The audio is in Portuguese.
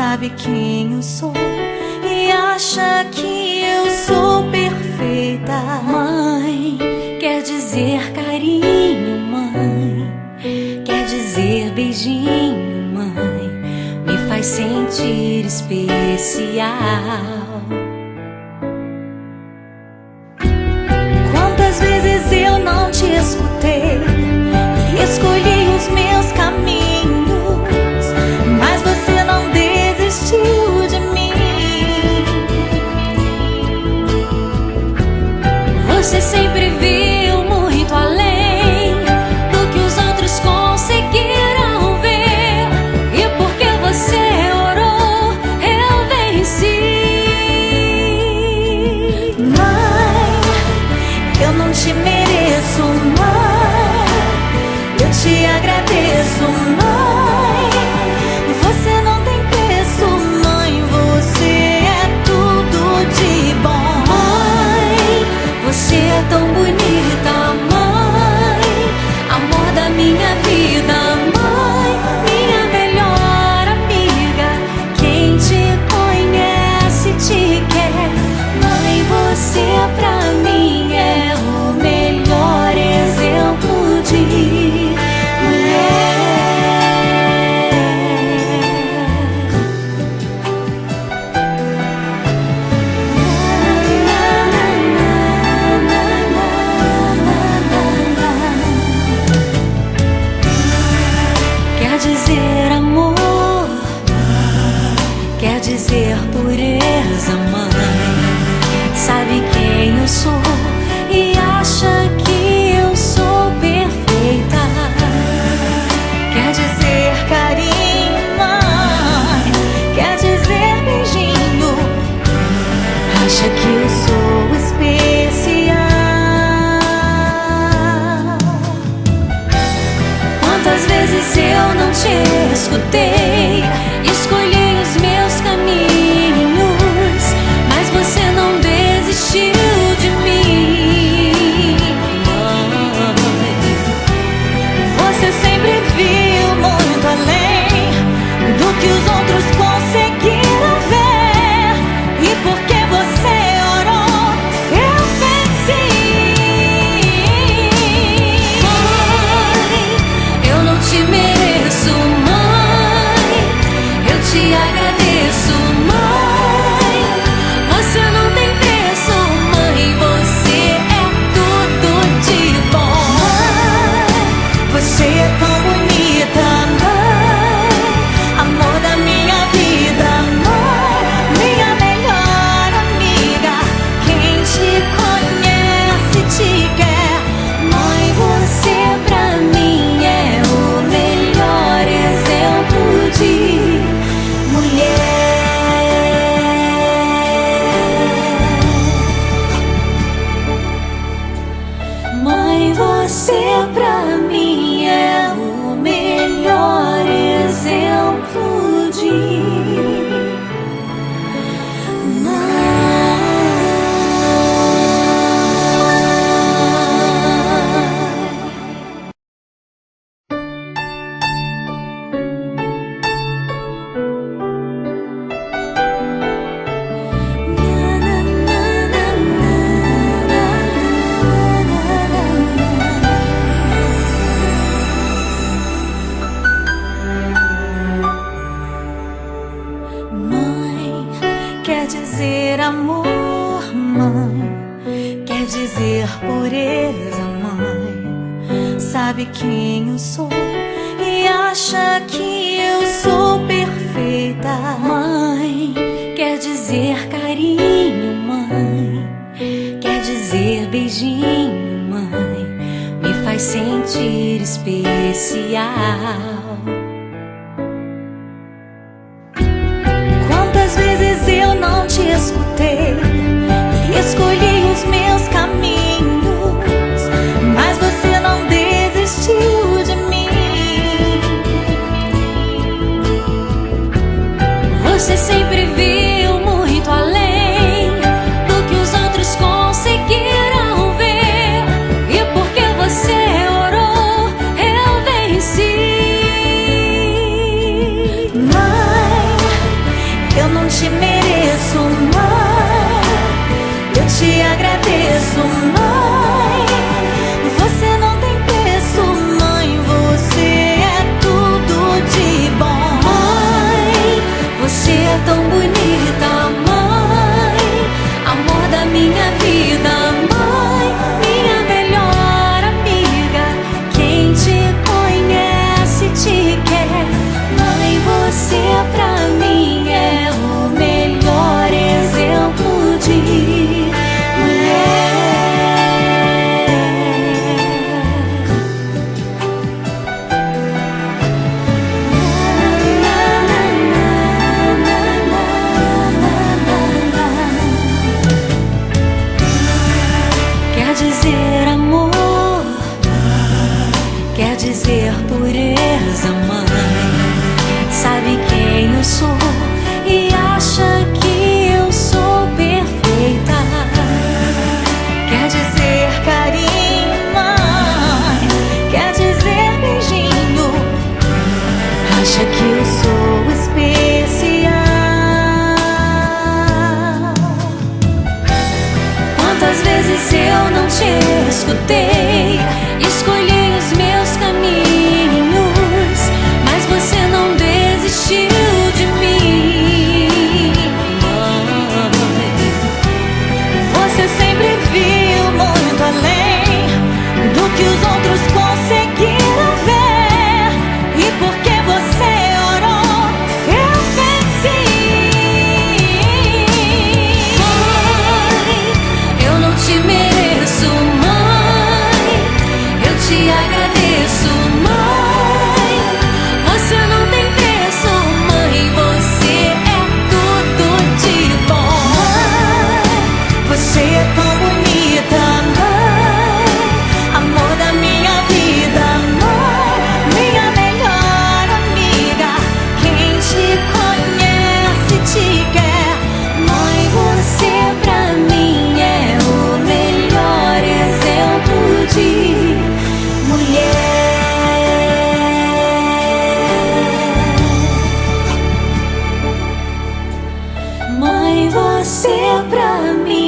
sabe quem eu sou e acha que eu sou perfeita. Mãe, quer dizer carinho, mãe, quer dizer beijinho, mãe, me faz sentir especial. Quantas vezes eu não te escutei e escolhi os meus caminhos, mas você não desistiu de mim. Você sempre viu muito além do que os outros conseguiram ver, e porque você orou, eu venci. Mãe, eu não te mereço, mãe, eu te agradeço, mãe. Você não tem preço, mãe, você é tudo de bom. Mãe, você é tão bonita, mãe, amor da minha vida, mãe, minha melhor amiga. Quem te conhece te quer, mãe, você pra mim é o melhor exemplo de mulher. Quer dizer amor, quer dizer pureza, mãe, sabe quem eu sou e acha que eu sou perfeita. Quer dizer carinho, mãe, quer dizer beijinho, acha que eu sou especial. Quantas vezes eu não te escutei, escolhi os meus caminhos, mas você não desistiu de mim. Você sempre viu muito além do que os outros conseguiram ver, e porque você orou, eu venci. Mãe, eu não te mereço, mãe, eu te agradeço, mãe. Você não tem preço, mãe, você é tudo de bom. Mãe, você é tão bonita, mãe, amor da minha vida, mãe, minha melhor amiga. Quem te conhece te quer, mãe, você pra mim é o melhor exemplo de mulher. Mãe, você pra mim é o melhor exemplo de mãe, quer dizer amor, mãe, quer dizer pureza, mãe, sabe quem eu sou e acha que eu sou perfeita. Mãe, quer dizer carinho, mãe, quer dizer beijinho, mãe, me faz sentir especial. Quantas vezes eu não te escutei e escolhi os meus caminhos, mas você não desistiu de mim. Você sempre viu muito além do que os outros conseguiram ver, e porque você orou, eu venci. Mãe, Eu não te mereço, mãe. Eu te agradeço, mãe. Você não tem preço, mãe. Você é tudo de bom, mãe. Você é tão bonita, mãe. Amor da minha vida, mãe. Minha melhor amiga. Quem te conhece te quer. Mãe, você pra mim é o melhor exemplo de mulher. Quer dizer amor, quer dizer pureza, mãe. Sabe quem eu sou e acha que eu sou perfeita. Quer dizer carinho, mãe. Quer dizer beijinho. Acha que eu sou especial. Quantas vezes eu não te escutei, escolhi os meus caminhos, mas você não desistiu de mim, mãe. Você sempre viu muito além do que os outros conseguiram ver. E porque você orou, eu venci. Mãe, eu não te mereço, mãe. Eu te agradeço, mãe. Você não tem preço, mãe. Você é tudo de bom, mãe. Você é tão bonita, mãe. Amor da minha vida, mãe. Minha melhor amiga. Quem te conhece te quer. Mãe, você pra mim é o melhor exemplo de mulher. Mãe, você pra mim